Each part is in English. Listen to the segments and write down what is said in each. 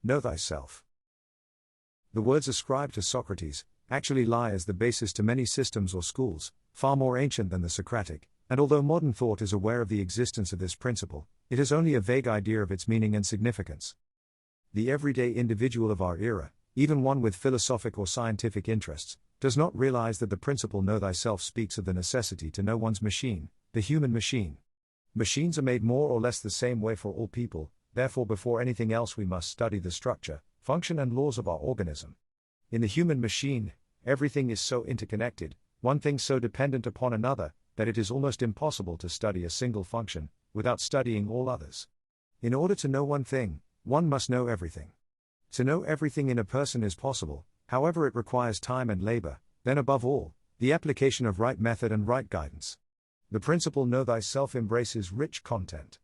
Know thyself. The words ascribed to Socrates actually lie as the basis to many systems or schools, far more ancient than the Socratic, and although modern thought is aware of the existence of this principle, it has only a vague idea of its meaning and significance. The everyday individual of our era, even one with philosophic or scientific interests, does not realize that the principle know thyself speaks of the necessity to know one's machine, the human machine. Machines are made more or less the same way for all people, therefore before anything else we must study the structure, function and laws of our organism. In the human machine, everything is so interconnected, one thing so dependent upon another, that it is almost impossible to study a single function, without studying all others. In order to know one thing, one must know everything. To know everything in a person is possible, however it requires time and labor, then above all, the application of right method and right guidance. The principle know thyself embraces rich content.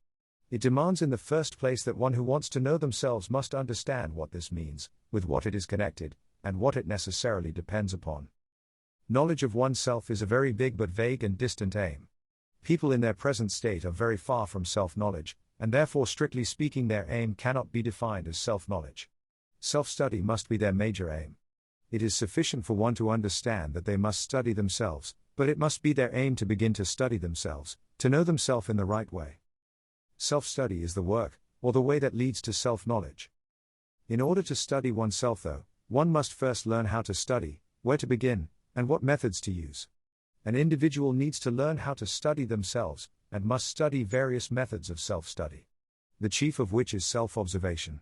It demands in the first place that one who wants to know themselves must understand what this means, with what it is connected, and what it necessarily depends upon. Knowledge of oneself is a very big but vague and distant aim. People in their present state are very far from self-knowledge, and therefore strictly speaking their aim cannot be defined as self-knowledge. Self-study must be their major aim. It is sufficient for one to understand that they must study themselves, but it must be their aim to begin to study themselves, to know themselves in the right way. Self-study is the work, or the way that leads to self-knowledge. In order to study oneself though, one must first learn how to study, where to begin, and what methods to use. An individual needs to learn how to study themselves, and must study various methods of self-study. The chief of which is self-observation.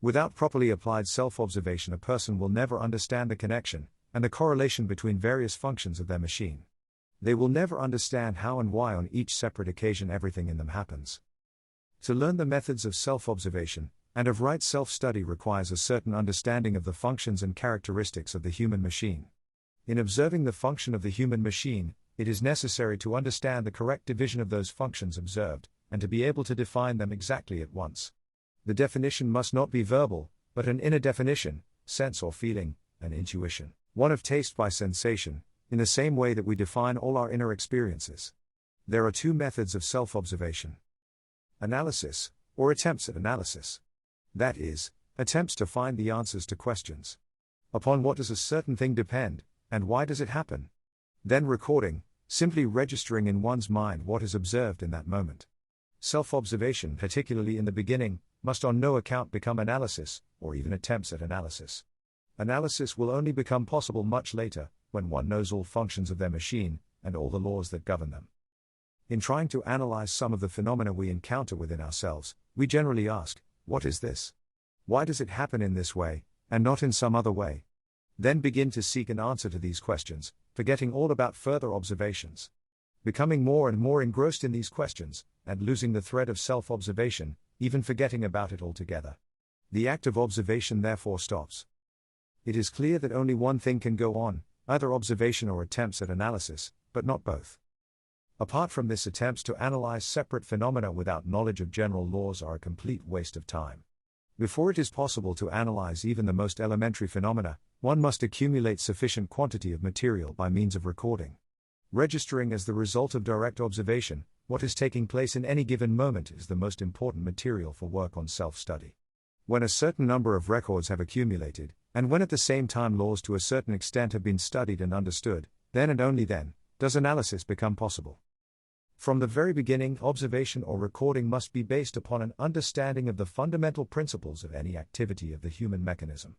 Without properly applied self-observation, a person will never understand the connection, and the correlation between various functions of their machine. They will never understand how and why on each separate occasion everything in them happens. To learn the methods of self-observation, and of right self-study requires a certain understanding of the functions and characteristics of the human machine. In observing the function of the human machine, it is necessary to understand the correct division of those functions observed, and to be able to define them exactly at once. The definition must not be verbal, but an inner definition, sense or feeling, an intuition, one of taste by sensation, in the same way that we define all our inner experiences. There are two methods of self-observation. Analysis, or attempts at analysis. That is, attempts to find the answers to questions. Upon what does a certain thing depend, and why does it happen? Then recording, simply registering in one's mind what is observed in that moment. Self-observation, particularly in the beginning, must on no account become analysis, or even attempts at analysis. Analysis will only become possible much later, when one knows all functions of their machine, and all the laws that govern them. In trying to analyze some of the phenomena we encounter within ourselves, we generally ask, what is this? Why does it happen in this way, and not in some other way? Then begin to seek an answer to these questions, forgetting all about further observations. Becoming more and more engrossed in these questions, and losing the thread of self-observation, even forgetting about it altogether. The act of observation therefore stops. It is clear that only one thing can go on, either observation or attempts at analysis, but not both. Apart from this, attempts to analyze separate phenomena without knowledge of general laws are a complete waste of time. Before it is possible to analyze even the most elementary phenomena, one must accumulate sufficient quantity of material by means of recording. Registering as the result of direct observation, what is taking place in any given moment is the most important material for work on self-study. When a certain number of records have accumulated, and when at the same time laws to a certain extent have been studied and understood, then and only then, does analysis become possible. From the very beginning, observation or recording must be based upon an understanding of the fundamental principles of any activity of the human mechanism.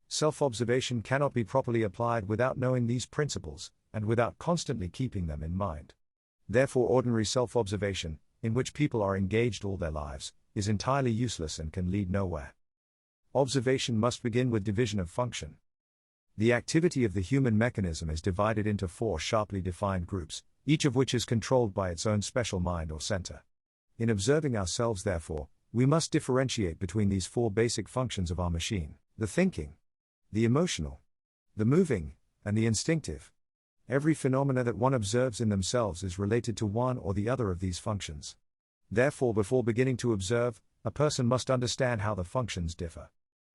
Self-observation cannot be properly applied without knowing these principles, and without constantly keeping them in mind. Therefore, ordinary self-observation, in which people are engaged all their lives, is entirely useless and can lead nowhere. Observation must begin with division of function. The activity of the human mechanism is divided into 4 sharply defined groups, each of which is controlled by its own special mind or center. In observing ourselves, therefore, we must differentiate between these 4 basic functions of our machine: the thinking, the emotional, the moving, and the instinctive. Every phenomena that one observes in themselves is related to one or the other of these functions. Therefore, before beginning to observe, a person must understand how the functions differ.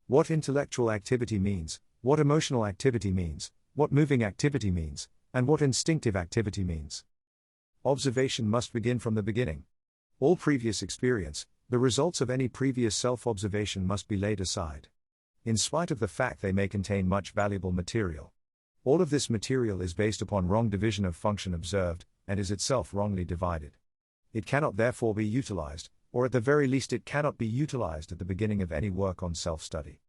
What intellectual activity means, what emotional activity means, what moving activity means, and what instinctive activity means. Observation must begin from the beginning. All previous experience, the results of any previous self-observation must be laid aside. in spite of the fact they may contain much valuable material. All of this material is based upon wrong division of function observed, and is itself wrongly divided. It cannot therefore be utilized, or at the very least it cannot be utilized at the beginning of any work on self-study.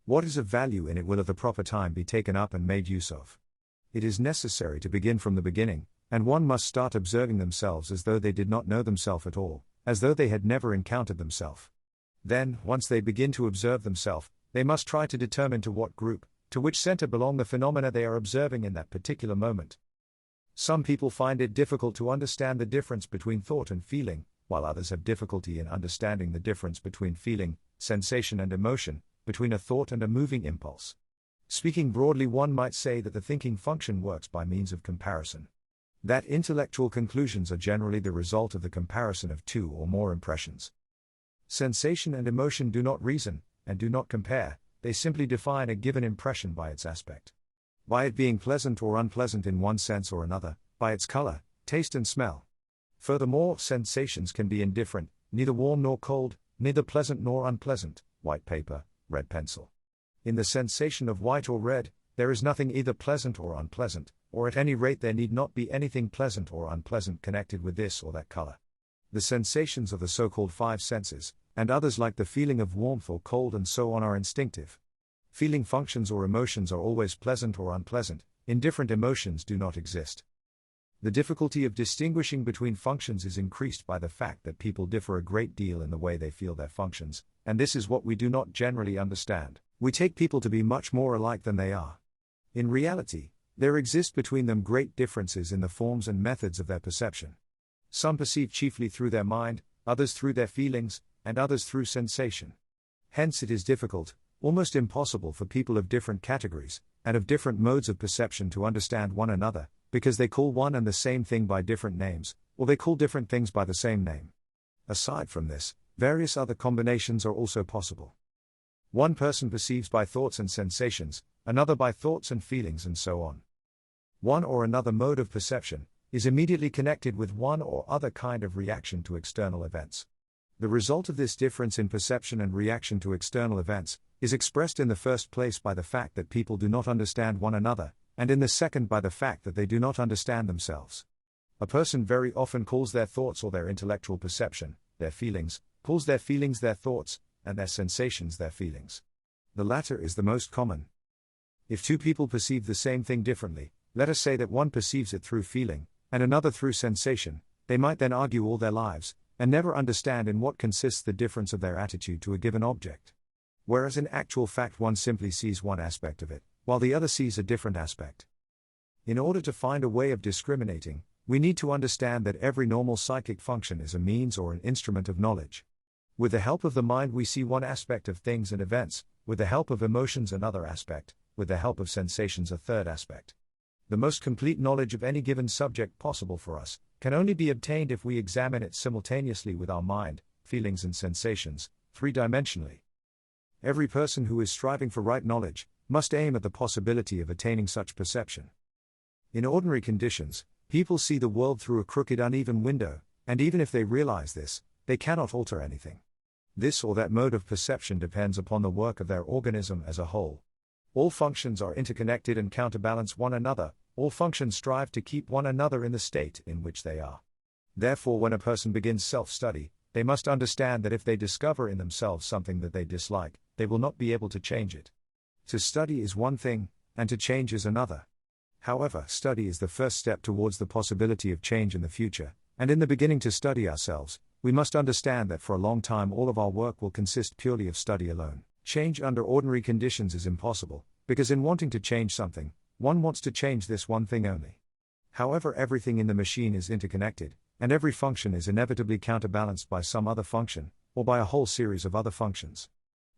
What is of value in it will at the proper time be taken up and made use of. It is necessary to begin from the beginning, and one must start observing themselves as though they did not know themselves at all, as though they had never encountered themselves. Then, once they begin to observe themselves, they must try to determine to what group, to which center belong the phenomena they are observing in that particular moment. Some people find it difficult to understand the difference between thought and feeling, while others have difficulty in understanding the difference between feeling, sensation and emotion, between a thought and a moving impulse. Speaking broadly, one might say that the thinking function works by means of comparison. That intellectual conclusions are generally the result of the comparison of two or more impressions. Sensation and emotion do not reason, and do not compare, they simply define a given impression by its aspect. By it being pleasant or unpleasant in one sense or another, by its color, taste and smell. Furthermore, sensations can be indifferent, neither warm nor cold, neither pleasant nor unpleasant, white paper, red pencil. In the sensation of white or red, there is nothing either pleasant or unpleasant, or at any rate there need not be anything pleasant or unpleasant connected with this or that color. The sensations of the so-called five senses, and others like the feeling of warmth or cold and so on, are instinctive. Feeling functions or emotions are always pleasant or unpleasant, indifferent emotions do not exist. The difficulty of distinguishing between functions is increased by the fact that people differ a great deal in the way they feel their functions, and this is what we do not generally understand. We take people to be much more alike than they are. In reality, there exist between them great differences in the forms and methods of their perception. Some perceive chiefly through their mind, others through their feelings, and others through sensation. Hence it is difficult, almost impossible for people of different categories, and of different modes of perception to understand one another, because they call one and the same thing by different names, or they call different things by the same name. Aside from this, various other combinations are also possible. One person perceives by thoughts and sensations, another by thoughts and feelings, and so on. One or another mode of perception is immediately connected with one or other kind of reaction to external events. The result of this difference in perception and reaction to external events is expressed in the first place by the fact that people do not understand one another, and in the second by the fact that they do not understand themselves. A person very often calls their thoughts or their intellectual perception their feelings, calls their feelings their thoughts, and their sensations their feelings. The latter is the most common. If two people perceive the same thing differently, let us say that one perceives it through feeling, and another through sensation, they might then argue all their lives, and never understand in what consists the difference of their attitude to a given object. Whereas in actual fact one simply sees one aspect of it, while the other sees a different aspect. In order to find a way of discriminating, we need to understand that every normal psychic function is a means or an instrument of knowledge. With the help of the mind we see one aspect of things and events, with the help of emotions another aspect, with the help of sensations a third aspect. The most complete knowledge of any given subject possible for us can only be obtained if we examine it simultaneously with our mind, feelings and sensations, three-dimensionally. Every person who is striving for right knowledge must aim at the possibility of attaining such perception. In ordinary conditions, people see the world through a crooked, uneven window, and even if they realize this, they cannot alter anything. This or that mode of perception depends upon the work of their organism as a whole. All functions are interconnected and counterbalance one another, all functions strive to keep one another in the state in which they are. Therefore, when a person begins self-study, they must understand that if they discover in themselves something that they dislike, they will not be able to change it. To study is one thing, and to change is another. However, study is the first step towards the possibility of change in the future, and in the beginning to study ourselves, we must understand that for a long time all of our work will consist purely of study alone. Change under ordinary conditions is impossible, because in wanting to change something, one wants to change this one thing only. However, everything in the machine is interconnected, and every function is inevitably counterbalanced by some other function, or by a whole series of other functions.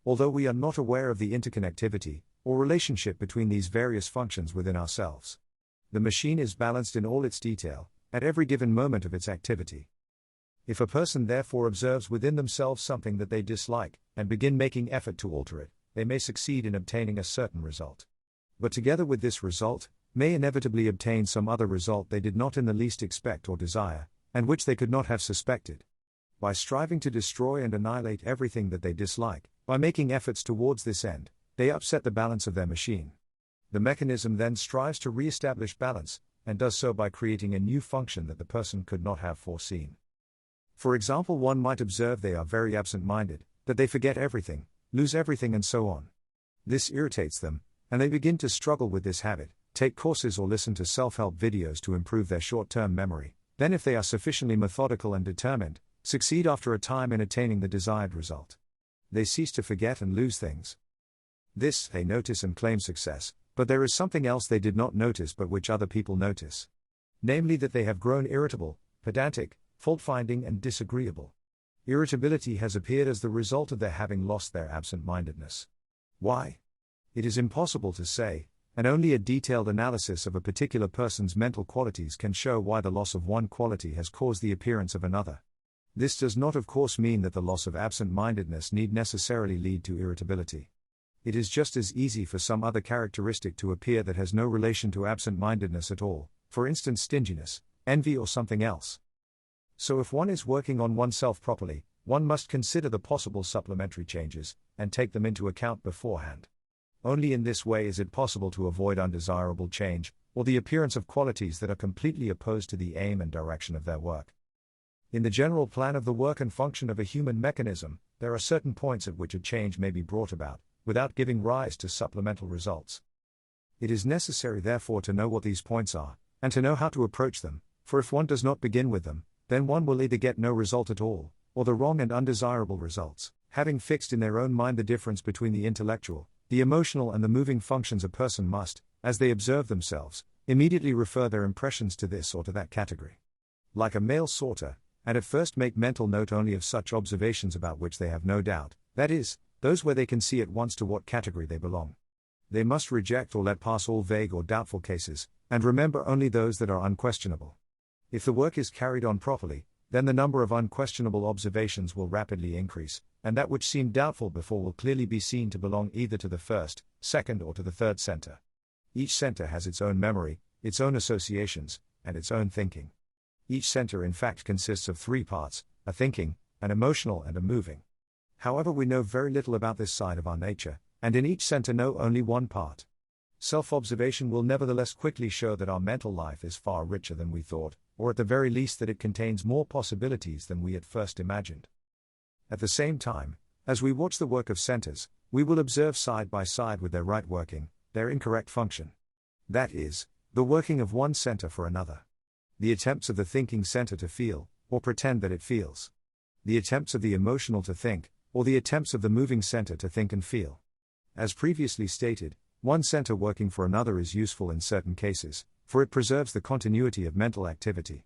Although we are not aware of the interconnectivity, or relationship between these various functions within ourselves, the machine is balanced in all its detail, at every given moment of its activity. If a person therefore observes within themselves something that they dislike, and begin making effort to alter it, they may succeed in obtaining a certain result. But together with this result, may inevitably obtain some other result they did not in the least expect or desire, and which they could not have suspected. By striving to destroy and annihilate everything that they dislike, by making efforts towards this end, they upset the balance of their machine. The mechanism then strives to re-establish balance, and does so by creating a new function that the person could not have foreseen. For example, one might observe they are very absent-minded, that they forget everything, lose everything and so on. This irritates them, and they begin to struggle with this habit, take courses or listen to self-help videos to improve their short-term memory, then if they are sufficiently methodical and determined, succeed after a time in attaining the desired result. They cease to forget and lose things. This, they notice and claim success, but there is something else they did not notice but which other people notice. Namely that they have grown irritable, pedantic, fault-finding and disagreeable. Irritability has appeared as the result of their having lost their absent-mindedness. Why? It is impossible to say, and only a detailed analysis of a particular person's mental qualities can show why the loss of one quality has caused the appearance of another. This does not of course mean that the loss of absent-mindedness need necessarily lead to irritability. It is just as easy for some other characteristic to appear that has no relation to absent-mindedness at all, for instance stinginess, envy or something else. So if one is working on oneself properly, one must consider the possible supplementary changes, and take them into account beforehand. Only in this way is it possible to avoid undesirable change, or the appearance of qualities that are completely opposed to the aim and direction of their work. In the general plan of the work and function of a human mechanism, there are certain points at which a change may be brought about, without giving rise to supplemental results. It is necessary therefore to know what these points are, and to know how to approach them, for if one does not begin with them, then one will either get no result at all, or the wrong and undesirable results. Having fixed in their own mind the difference between the intellectual, the emotional and the moving functions, a person must, as they observe themselves, immediately refer their impressions to this or to that category. Like a mail sorter, and at first make mental note only of such observations about which they have no doubt, that is, those where they can see at once to what category they belong. They must reject or let pass all vague or doubtful cases, and remember only those that are unquestionable. If the work is carried on properly, then the number of unquestionable observations will rapidly increase, and that which seemed doubtful before will clearly be seen to belong either to the first, second or to the third center. Each center has its own memory, its own associations, and its own thinking. Each center in fact consists of three parts, a thinking, an emotional and a moving. However, we know very little about this side of our nature, and in each center know only one part. Self-observation will nevertheless quickly show that our mental life is far richer than we thought, or at the very least that it contains more possibilities than we at first imagined. At the same time, as we watch the work of centers, we will observe side by side with their right working, their incorrect function. That is, the working of one center for another. The attempts of the thinking center to feel, or pretend that it feels. The attempts of the emotional to think, or the attempts of the moving center to think and feel. As previously stated, one center working for another is useful in certain cases, for it preserves the continuity of mental activity.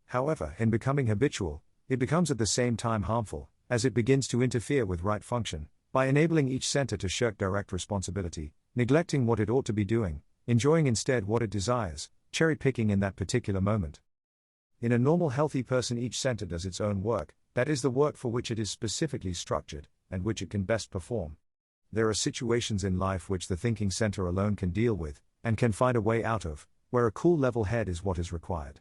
However, in becoming habitual, it becomes at the same time harmful, as it begins to interfere with right function, by enabling each center to shirk direct responsibility, neglecting what it ought to be doing, enjoying instead what it desires, cherry-picking in that particular moment. In a normal healthy person, each center does its own work, that is the work for which it is specifically structured, and which it can best perform. There are situations in life which the thinking center alone can deal with, and can find a way out of, where a cool level head is what is required.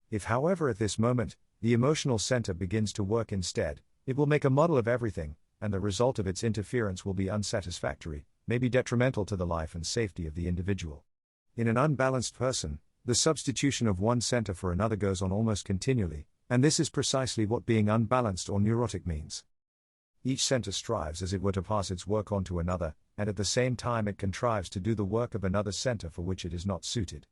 If however at this moment, the emotional center begins to work instead, it will make a muddle of everything, and the result of its interference will be unsatisfactory, may be detrimental to the life and safety of the individual. In an unbalanced person, the substitution of one center for another goes on almost continually, and this is precisely what being unbalanced or neurotic means. Each center strives as it were to pass its work on to another, and at the same time it contrives to do the work of another center for which it is not suited.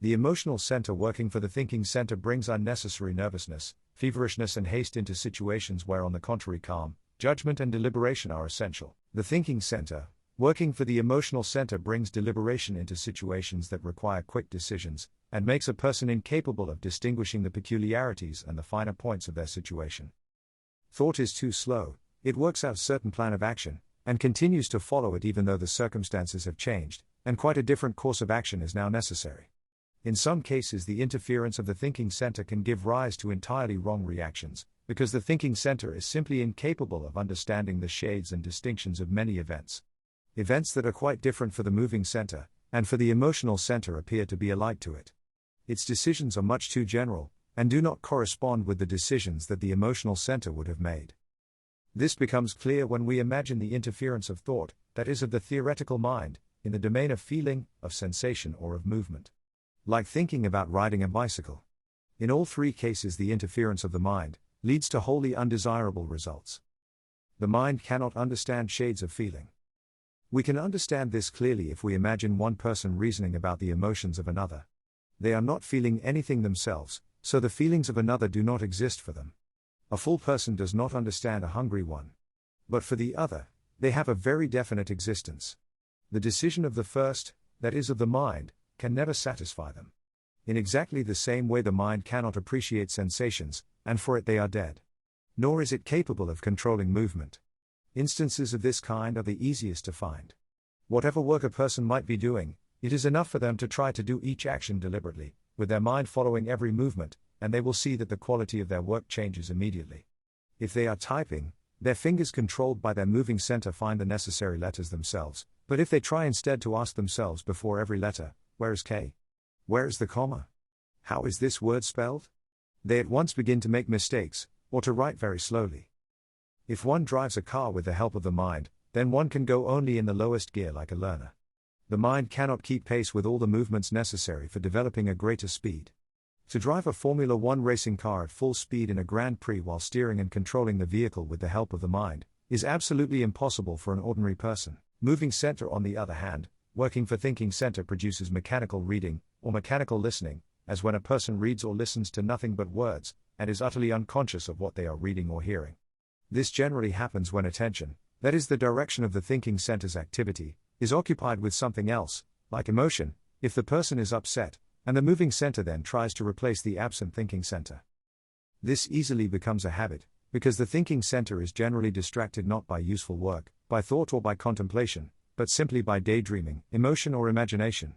The emotional center working for the thinking center brings unnecessary nervousness, feverishness and haste into situations where on the contrary calm, judgment and deliberation are essential. The thinking center, working for the emotional center, brings deliberation into situations that require quick decisions, and makes a person incapable of distinguishing the peculiarities and the finer points of their situation. Thought is too slow, it works out a certain plan of action, and continues to follow it even though the circumstances have changed, and quite a different course of action is now necessary. In some cases the interference of the thinking center can give rise to entirely wrong reactions, because the thinking center is simply incapable of understanding the shades and distinctions of many events. Events that are quite different for the moving center, and for the emotional center appear to be alike to it. Its decisions are much too general, and do not correspond with the decisions that the emotional center would have made. This becomes clear when we imagine the interference of thought, that is of the theoretical mind, in the domain of feeling, of sensation or of movement. Like thinking about riding a bicycle. In all three cases the interference of the mind leads to wholly undesirable results. The mind cannot understand shades of feeling. We can understand this clearly if we imagine one person reasoning about the emotions of another. They are not feeling anything themselves, so the feelings of another do not exist for them. A full person does not understand a hungry one. But for the other, they have a very definite existence. The decision of the first, that is of the mind, can never satisfy them. In exactly the same way the mind cannot appreciate sensations, and for it they are dead. Nor is it capable of controlling movement. Instances of this kind are the easiest to find. Whatever work a person might be doing, it is enough for them to try to do each action deliberately, with their mind following every movement, and they will see that the quality of their work changes immediately. If they are typing, their fingers controlled by their moving center find the necessary letters themselves, but if they try instead to ask themselves before every letter, where is K? Where is the comma? How is this word spelled? They at once begin to make mistakes, or to write very slowly. If one drives a car with the help of the mind, then one can go only in the lowest gear like a learner. The mind cannot keep pace with all the movements necessary for developing a greater speed. To drive a Formula One racing car at full speed in a Grand Prix while steering and controlling the vehicle with the help of the mind, is absolutely impossible for an ordinary person. Moving center, on the other hand, working for thinking center, produces mechanical reading, or mechanical listening, as when a person reads or listens to nothing but words, and is utterly unconscious of what they are reading or hearing. This generally happens when attention, that is the direction of the thinking center's activity, is occupied with something else, like emotion, if the person is upset, and the moving center then tries to replace the absent thinking center. This easily becomes a habit, because the thinking center is generally distracted not by useful work, by thought or by contemplation, but simply by daydreaming, emotion or imagination.